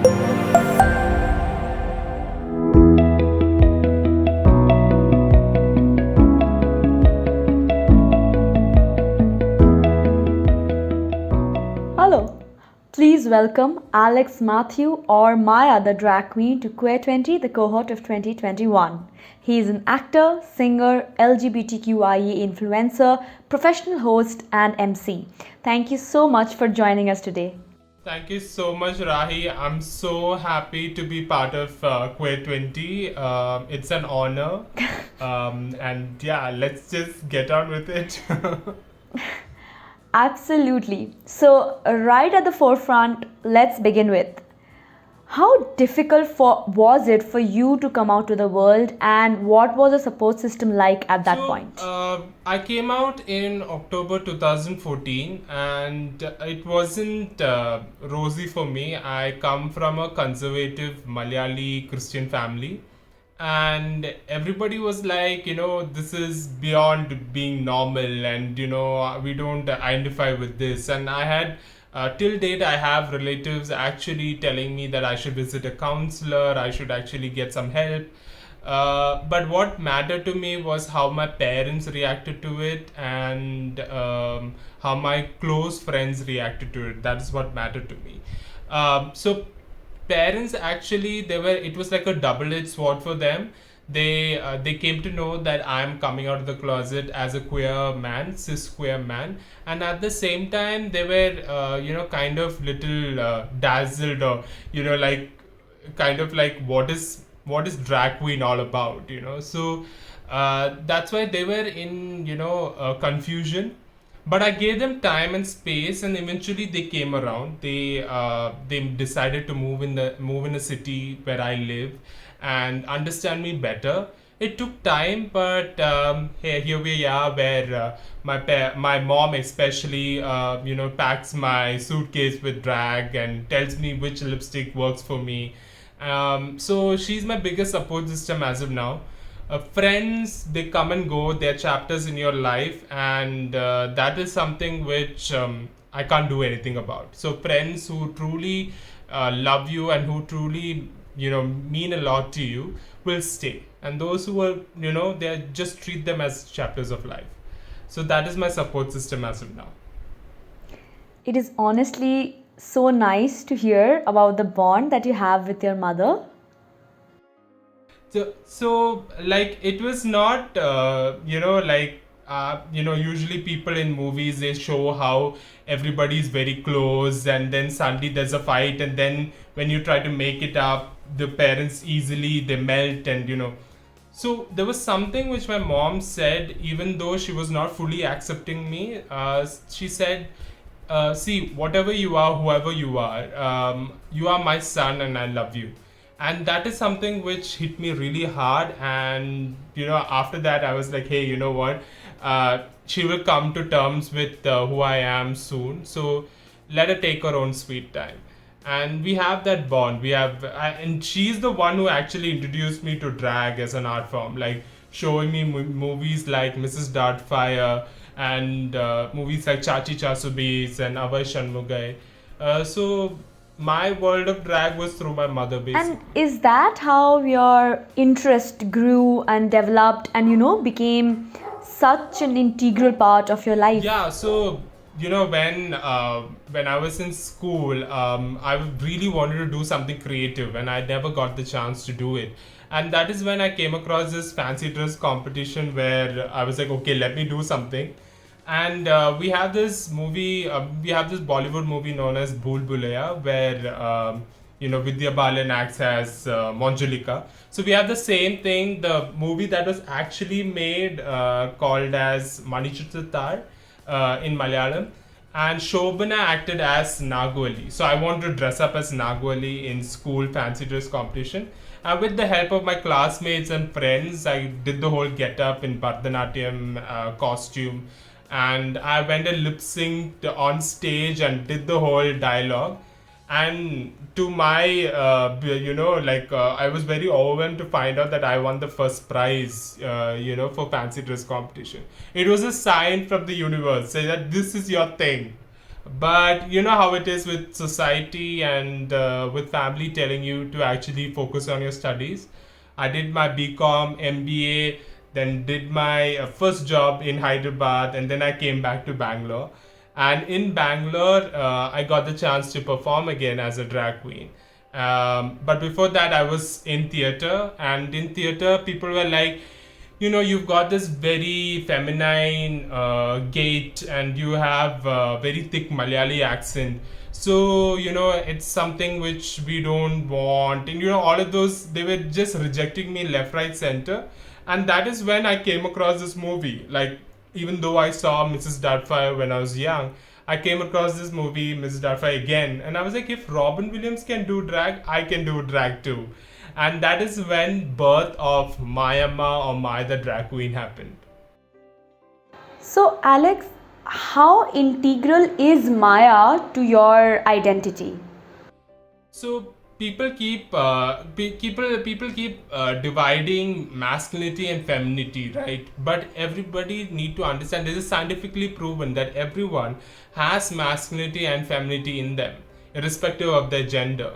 Hello, please welcome Alex Mathew or my other drag queen to QueerTWENTY, the cohort of 2021. He is an actor, singer, LGBTQIA influencer, professional host, and MC. Thank you so much for joining us today. Thank you so much, Rahi. I'm so happy to be part of QueerTWENTY. It's an honor. And yeah, let's just get on with it. Absolutely. So, right at the forefront, let's begin with how difficult was it for you to come out to the world, and what was the support system like at that point? I came out in October 2014, and it wasn't rosy for me. I come from a conservative Malayali Christian family, and everybody was like, this is beyond being normal, and we don't identify with this. And I had till date, I have relatives actually telling me that I should visit a counselor, I should actually get some help. But what mattered to me was how my parents reacted to it, and how my close friends reacted to it. That is what mattered to me. So parents actually, it was like a double-edged sword for them. They came to know that I'm coming out of the closet as a queer man, cis queer man, and at the same time they were kind of little dazzled, or like kind of like what is drag queen all about, so that's why they were in confusion. But I gave them time and space, and eventually they came around. They decided to move in a city where I live and understand me better. It took time, but here we are, where my mom especially packs my suitcase with drag and tells me which lipstick works for me. So she's my biggest support system as of now. Friends, they come and go, they're chapters in your life, and that is something which I can't do anything about. So friends who truly love you and who truly mean a lot to you will stay, and those who are they just treat them as chapters of life. So that is my support system as of now. It is honestly so nice to hear about the bond that you have with your mother. So like it was not, usually people in movies, they show how everybody's very close, and then suddenly there's a fight, and then when you try to make it up, the parents easily they melt, and So there was something which my mom said, even though she was not fully accepting me. She said, see, whatever you are, whoever you are my son, and I love you. And that is something which hit me really hard. And after that I was like, hey, you know what, she will come to terms with who I am soon, so let her take her own sweet time. And we have that bond. And she's the one who actually introduced me to drag as an art form, like showing me movies like Mrs. Dartfire, and movies like Chachi Chasubis and Avai Shanmugai. So my world of drag was through my mother, basically. And is that how your interest grew and developed and became such an integral part of your life? Yeah, so when I was in school, I really wanted to do something creative, and I never got the chance to do it. And that is when I came across this fancy dress competition, where I was like, okay, let me do something. And we have this Bollywood movie known as Bhool Bhulaiya, where Vidya Balan acts as Manjulika. So we have the same thing. The movie that was actually made called as Manichitratar in Malayalam, and Shobana acted as Nagwali. So I wanted to dress up as Nagwali in school fancy dress competition. And with the help of my classmates and friends, I did the whole get up in Bharatanatyam costume, and I went and lip synced on stage and did the whole dialogue. And to my, I was very overwhelmed to find out that I won the first prize, for fancy dress competition. It was a sign from the universe saying that this is your thing. But you know how it is with society and with family telling you to actually focus on your studies. I did my BCom, MBA, then did my first job in Hyderabad, and then I came back to Bangalore. And in Bangalore, I got the chance to perform again as a drag queen. But before that, I was in theater, and in theater, people were like, you know, you've got this very feminine gait, and you have a very thick Malayali accent. So, you know, it's something which we don't want. And, you know, all of those, they were just rejecting me left, right, center. And that is when I came across this movie. Like, even though I saw Mrs. Doubtfire when I was young, I came across this movie, Mrs. Doubtfire, again. And I was like, if Robin Williams can do drag, I can do drag too. And that is when birth of Mayamma or Maya the drag queen happened. So, Alex, how integral is Maya to your identity? So people keep dividing masculinity and femininity, right? But everybody need to understand, this is scientifically proven that everyone has masculinity and femininity in them, irrespective of their gender.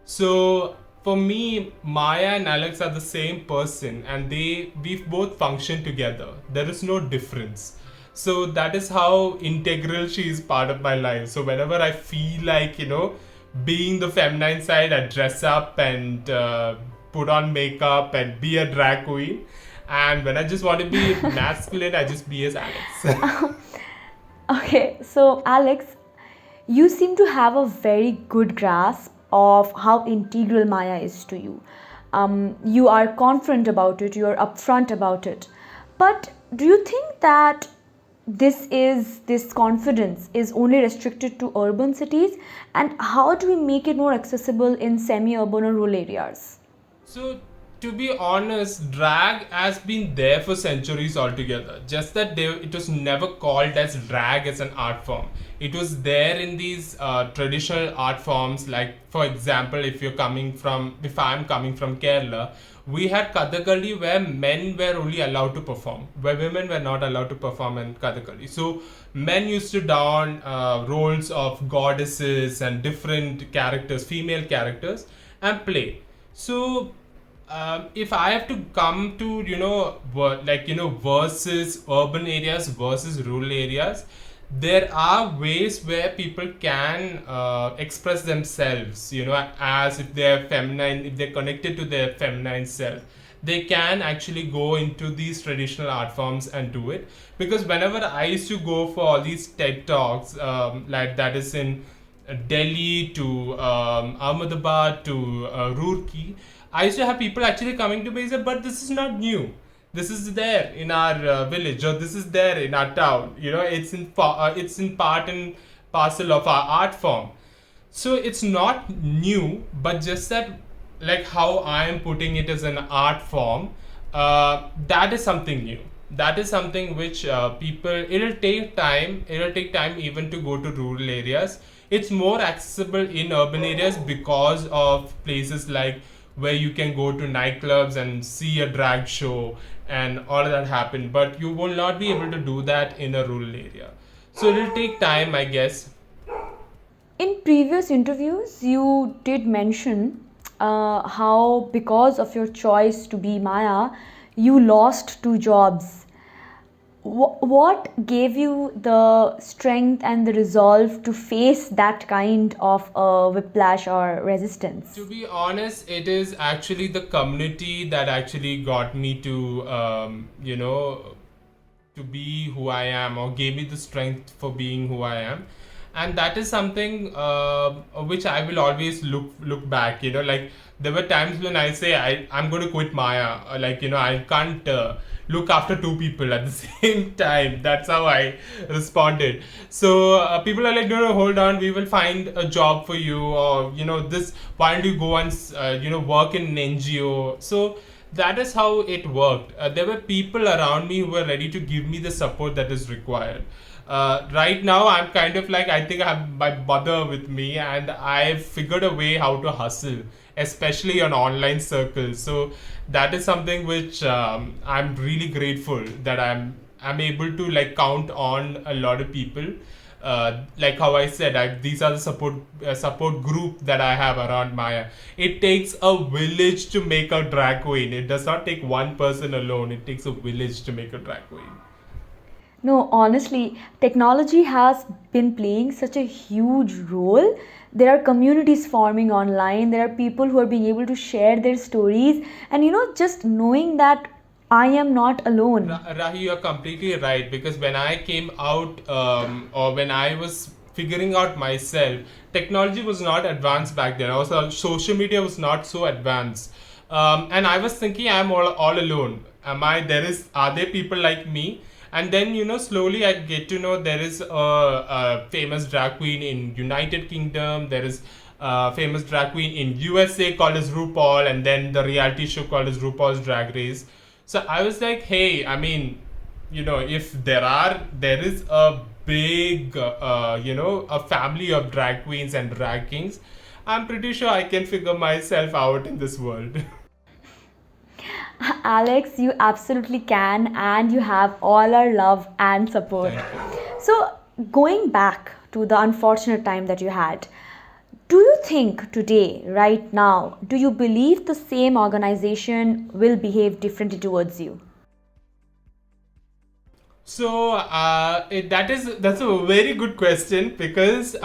So for me, Maya and Alex are the same person, and we both function together. There is no difference. So that is how integral she is part of my life. So whenever I feel like, you know, being the feminine side, I dress up and put on makeup and be a drag queen. And when I just want to be masculine, I just be as Alex. Okay, so Alex, you seem to have a very good grasp of how integral Maya is to you. You are confident about it, you are upfront about it. But do you think that this confidence is only restricted to urban cities, and how do we make it more accessible in semi-urban or rural areas? So, to be honest, drag has been there for centuries altogether. Just that it was never called as drag as an art form. It was there in these traditional art forms. Like, for example, if I'm coming from Kerala, we had Kathakali where men were only allowed to perform, where women were not allowed to perform in Kathakali. So men used to don roles of goddesses and different characters, female characters, and play. So if I have to come to, versus urban areas versus rural areas, there are ways where people can express themselves, you know, as if they're feminine, if they're connected to their feminine self. They can actually go into these traditional art forms and do it. Because whenever I used to go for all these TED Talks, like that is in Delhi to Ahmedabad to Roorkee, I used to have people actually coming to me and say, but this is not new. This is there in our village, or this is there in our town. You know, it's in part and parcel of our art form. So it's not new, but just that, like how I am putting it as an art form, that is something new. That is something which people, it'll take time. It'll take time even to go to rural areas. It's more accessible in urban areas because of places like where you can go to nightclubs and see a drag show and all of that happen, but you will not be able to do that in a rural area. So it'll take time, I guess. In previous interviews, you did mention how, because of your choice to be Maya, you lost 2 jobs. What gave you the strength and the resolve to face that kind of whiplash or resistance? To be honest, it is actually the community that actually got me to, to be who I am, or gave me the strength for being who I am. And that is something which I will always look back. You know, like there were times when I say I'm going to quit Maya. Like, you know, I can't look after 2 people at the same time. That's how I responded. So people are like, no, hold on, we will find a job for you, or you know, this. Why don't you go and work in an NGO? So that is how it worked. There were people around me who were ready to give me the support that is required. Right now, I'm kind of like, I think I have my mother with me, and I've figured a way how to hustle, especially on online circles. So that is something which I'm really grateful that I'm able to like count on a lot of people. like how I said, these are the support group that I have around Maya. It takes a village to make a drag queen. It does not take one person alone. It takes a village to make a drag queen. No, honestly, technology has been playing such a huge role. There are communities forming online, there are people who are being able to share their stories, and just knowing that I am not alone. Rahi, you're completely right, because when I came out, or when I was figuring out myself, technology was not advanced back then. Also, social media was not so advanced, and I was thinking I'm all alone. Are there people like me? And then slowly I get to know there is a famous drag queen in United Kingdom. There is a famous drag queen in USA called as RuPaul, and then the reality show called as RuPaul's Drag Race. So I was like, hey, I mean, if there is a big a family of drag queens and drag kings, I'm pretty sure I can figure myself out in this world. Alex, you absolutely can, and you have all our love and support. Thank you. So, going back to the unfortunate time that you had, do you think today, right now, do you believe the same organization will behave differently towards you? So that's a very good question, because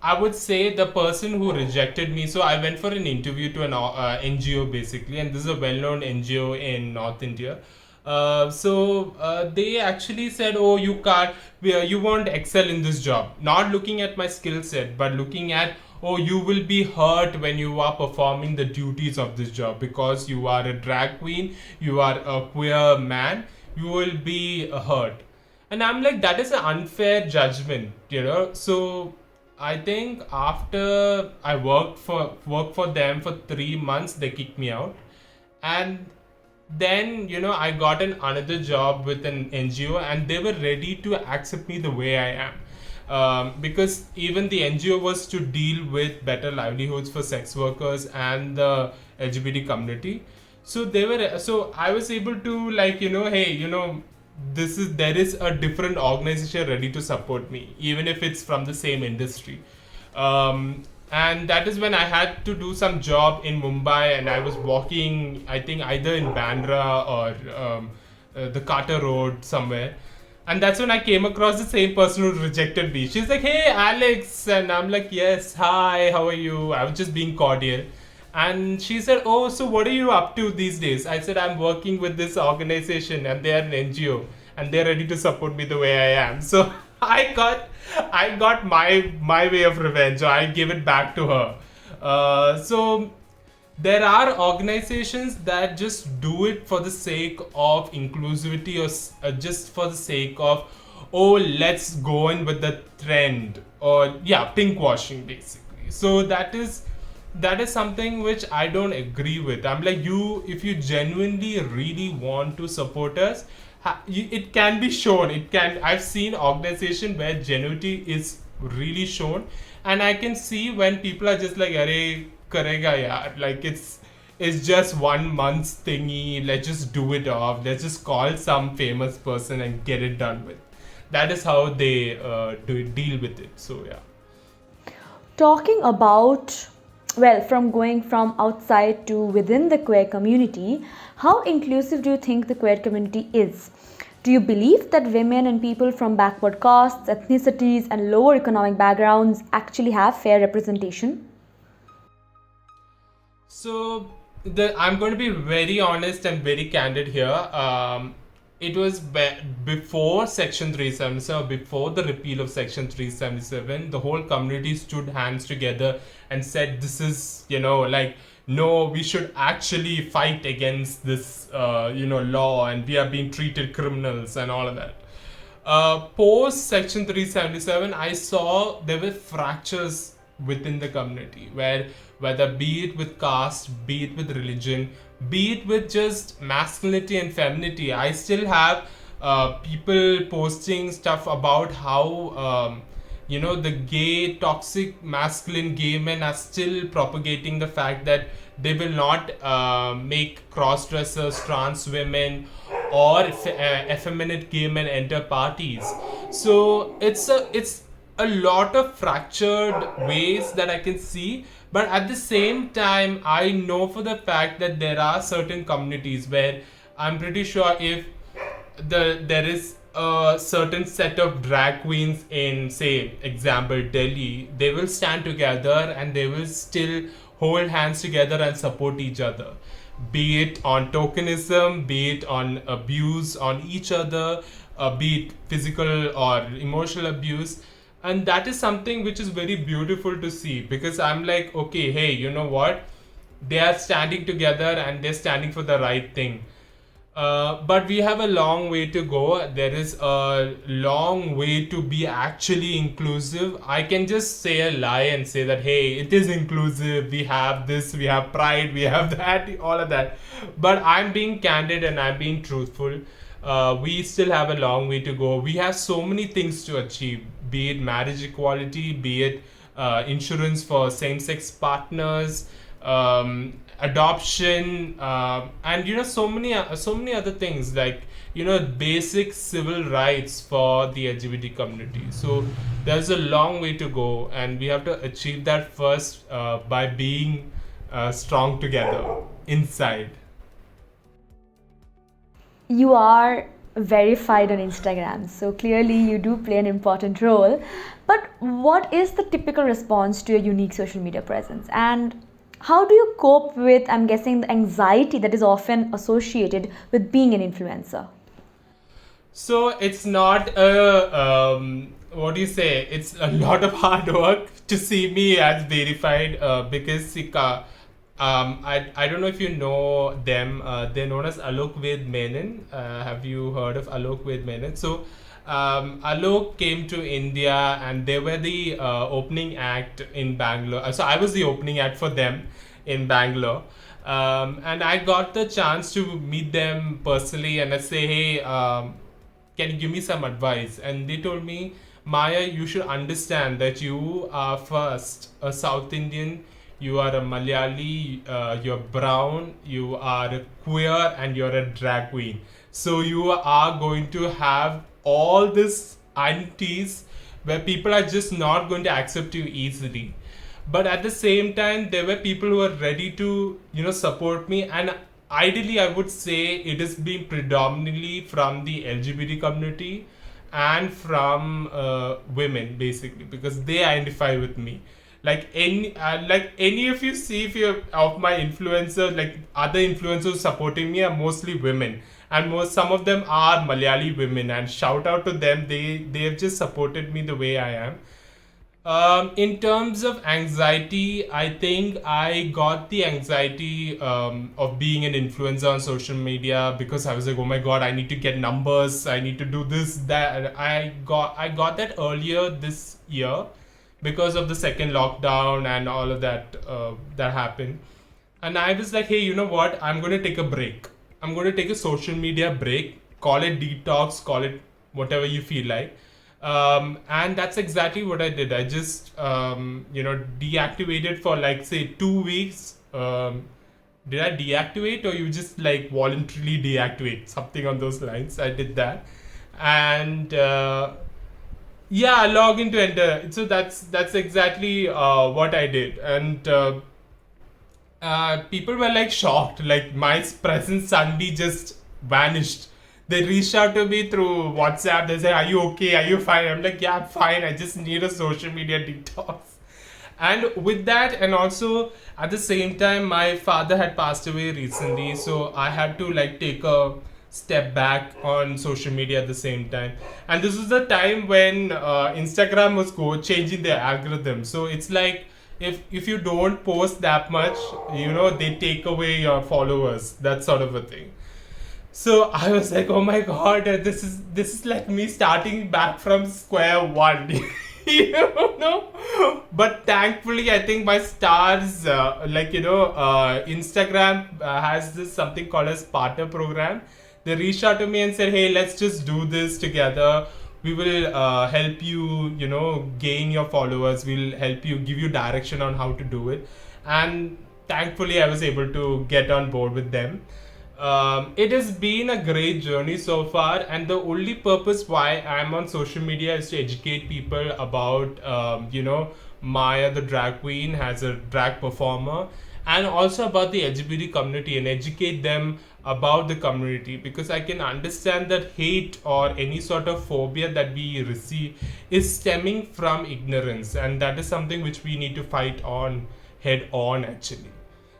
I would say the person who rejected me. So I went for an interview to an NGO basically, and this is a well-known NGO in North India. They actually said, "Oh, you won't excel in this job." Not looking at my skill set, but looking at, "Oh, you will be hurt when you are performing the duties of this job, because you are a drag queen, you are a queer man, you will be hurt." And I'm like, that is an unfair judgment. So I think after I worked for them for 3 months, they kicked me out. And then I got another job with an NGO, and they were ready to accept me the way I am. Because even the NGO was to deal with better livelihoods for sex workers and the LGBT community. So I was able to, like, hey, there is a different organization ready to support me, even if it's from the same industry. And that is when I had to do some job in Mumbai, and I was walking, I think either in Bandra or the Carter Road somewhere. And that's when I came across the same person who rejected me. She's like, "Hey, Alex." And I'm like, "Yes, hi, how are you?" I was just being cordial. And she said, "Oh, so what are you up to these days?" I said, "I'm working with this organization, and they're an NGO, and they're ready to support me the way I am." So I got my way of revenge. So I give it back to her. So there are organizations that just do it for the sake of inclusivity, or just for the sake of, "Oh, let's go in with the trend," or pink washing basically. So that is something which I don't agree with. I'm like, if you genuinely really want to support us, it can be shown. I've seen organization where genuinity is really shown, and I can see when people are just like, "Arey, karega yaar," like it's just 1 month thingy, let's just do it off, let's just call some famous person and get it done with. That is how they deal with it. So Talking about, well, from going from outside to within the queer community, how inclusive do you think the queer community is? Do you believe that women and people from backward castes, ethnicities, and lower economic backgrounds actually have fair representation? So I'm going to be very honest and very candid here. It was before Section 377, before the repeal of Section 377, the whole community stood hands together and said, "This is, like, no, we should actually fight against this, law, and we are being treated criminals," and all of that. Post Section 377, I saw there were fractures within the community, whether be it with caste, be it with religion, be it with just masculinity and femininity. I still have people posting stuff about how the gay, toxic, masculine gay men are still propagating the fact that they will not make cross-dressers, trans women, or effeminate gay men enter parties. So it's a lot of fractured ways that I can see, but at the same time, I know for the fact that there are certain communities where I'm pretty sure if there is a certain set of drag queens in, say, example Delhi, they will stand together and they will still hold hands together and support each other, be it on tokenism, be it on abuse on each other, be it physical or emotional abuse. And that is something which is very beautiful to see, because I'm like, okay, hey, you know what, they are standing together and they're standing for the right thing. But we have a long way to go. There is a long way to be actually inclusive. I can just say a lie and say that, hey, it is inclusive. We have this, we have pride, we have that, all of that. But I'm being candid and I'm being truthful. We still have a long way to go. We have so many things to achieve, be it marriage equality, be it insurance for same sex partners, adoption, and so many other things, like basic civil rights for the LGBT community. So there's a long way to go, and we have to achieve that first by being strong together inside. You are verified on Instagram, so clearly you do play an important role. But what is the typical response to your unique social media presence? And how do you cope with, I'm guessing, the anxiety that is often associated with being an influencer? So it's not a what do you say? It's a lot of hard work to see me as verified, because Sika, I don't know if you know them. They're known as Alok Ved Menon. Have you heard of Alok Ved Menon? So Alok came to India and they were the opening act in Bangalore. So I was the opening act for them in Bangalore. And I got the chance to meet them personally and I say, hey, can you give me some advice? And they told me, Maya, you should understand that you are first a South Indian, you are a Malayali, you're brown, you are a queer, and you're a drag queen. So you are going to have all these identities where people are just not going to accept you easily. But at the same time, there were people who were ready to, support me. And ideally, I would say it is being predominantly from the LGBT community and from women, basically, because they identify with me. Like any of you see, if you're of my influencer, like other influencers supporting me are mostly women, and some of them are Malayali women, and shout out to them. They have just supported me the way I am. In terms of anxiety, I think I got the anxiety of being an influencer on social media because I was like, oh my god, I need to get numbers, I need to do this, that. I got that earlier this year because of the second lockdown and all of that that happened. And I was like, hey, you know what? I'm going to take a break. I'm going to take a social media break. Call it detox, call it whatever you feel like. And that's exactly what I did. I just, deactivated for like, say, 2 weeks. Did I deactivate or you just like voluntarily deactivate? Something on those lines. I did that. And yeah, log in to enter. So that's exactly what I did. And people were like shocked. Like my presence suddenly just vanished. They reached out to me through WhatsApp. They say, are you okay? Are you fine? I'm like, yeah, I'm fine. I just need a social media detox. And with that, and also at the same time, my father had passed away recently. So I had to like take a step back on social media at the same time. And this was the time when Instagram was changing their algorithm. So it's like, if you don't post that much, they take away your followers, that sort of a thing. So I was like, oh my god, this is like me starting back from square one. But thankfully, I think my stars, Instagram has this something called as partner program. They reached out to me and said, hey, let's just do this together. We will help you, gain your followers. We'll help you, give you direction on how to do it. And thankfully, I was able to get on board with them. It has been a great journey so far, and the only purpose why I'm on social media is to educate people about, Maya the drag queen as a drag performer, and also about the LGBT community and educate them about the community, because I can understand that hate or any sort of phobia that we receive is stemming from ignorance, and that is something which we need to fight on head on actually.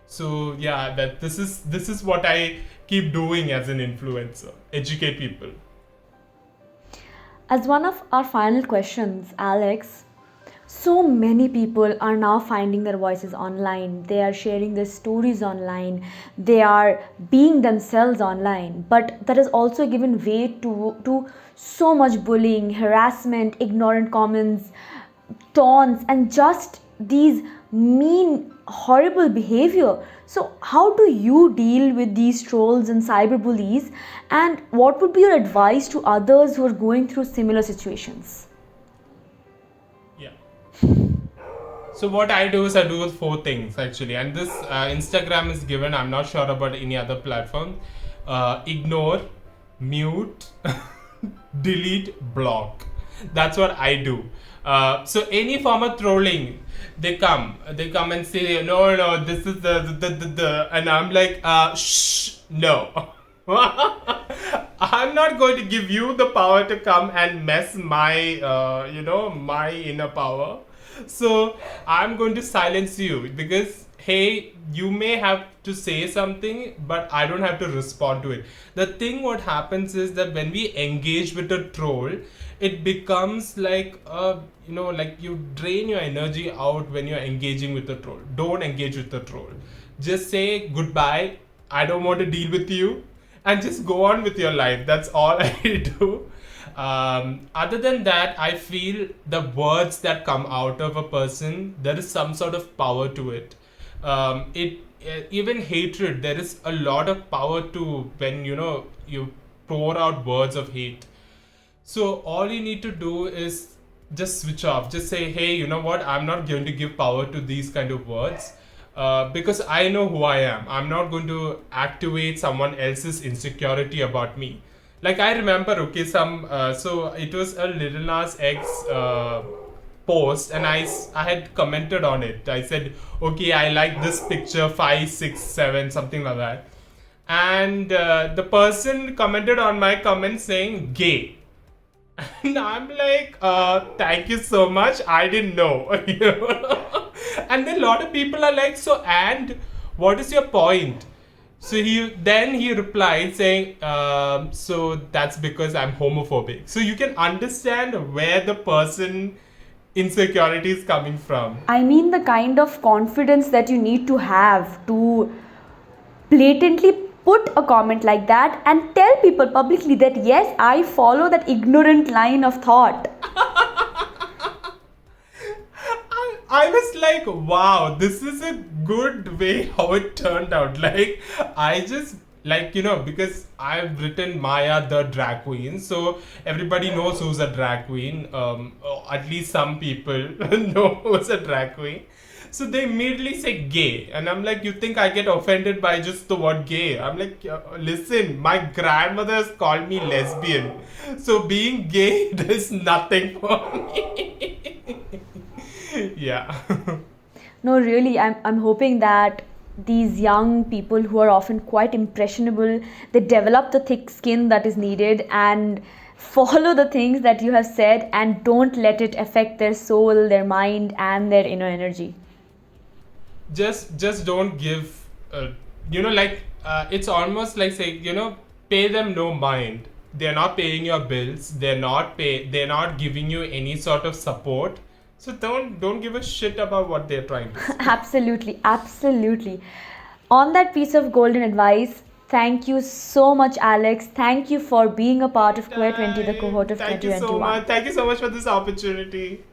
So yeah, that this is what I keep doing as an influencer, educate people. As one of our final questions, Alex, so many people are now finding their voices online. They are sharing their stories online. They are being themselves online. But that has also given way to so much bullying, harassment, ignorant comments, taunts, and just these mean, horrible behavior. So, how do you deal with these trolls and cyberbullies? And what would be your advice to others who are going through similar situations? Yeah. So what I do is I do four things actually, and this Instagram is given. I'm not sure about any other platform. Ignore, mute, delete, block. That's what I do. So any form of trolling, they come and say, no, no, this is the, and I'm like, shh, no. I'm not going to give you the power to come and mess my, my inner power. So I'm going to silence you, because hey, you may have to say something, but I don't have to respond to it. The thing what happens is that when we engage with a troll, it becomes like like you drain your energy out when you're engaging with a troll. Don't engage with the troll. Just say goodbye. I don't want to deal with you, and just go on with your life. That's all I do. Other than that, I feel the words that come out of a person, there is some sort of power to it. It even hatred, there is a lot of power to when you pour out words of hate. So all you need to do is just switch off. Just say, hey, you know what? I'm not going to give power to these kind of words. Because I know who I am. I'm not going to activate someone else's insecurity about me. Like I remember, okay, so it was a Little Nas X post, and I had commented on it. I said, okay, I like this picture 5, 6, 7, something like that, and the person commented on my comment saying gay. And I'm like, thank you so much. I didn't know. And then a lot of people are like, so, and what is your point? So he replied saying, so that's because I'm homophobic. So you can understand where the person insecurity is coming from. I mean, the kind of confidence that you need to have to blatantly put a comment like that and tell people publicly that yes, I follow that ignorant line of thought. I was like, wow, this is a good way how it turned out. Like, I just, like, because I've written Maya the drag queen, so everybody knows who's a drag queen. Or at least some people know who's a drag queen. So they immediately say gay. And I'm like, you think I get offended by just the word gay? I'm like, listen, my grandmother has called me lesbian. So being gay does nothing for me. Yeah. No, really, I'm hoping that these young people who are often quite impressionable, they develop the thick skin that is needed and follow the things that you have said and don't let it affect their soul, their mind, and their inner energy. Just don't give, it's almost like say, pay them no mind. They're not paying your bills. They're not giving you any sort of support. So don't give a shit about what they're trying to say. Absolutely, absolutely. On that piece of golden advice, thank you so much, Alex. Thank you for being a part of QueerTWENTY, the cohort of Thank you so 2021. much. Thank you so much for this opportunity.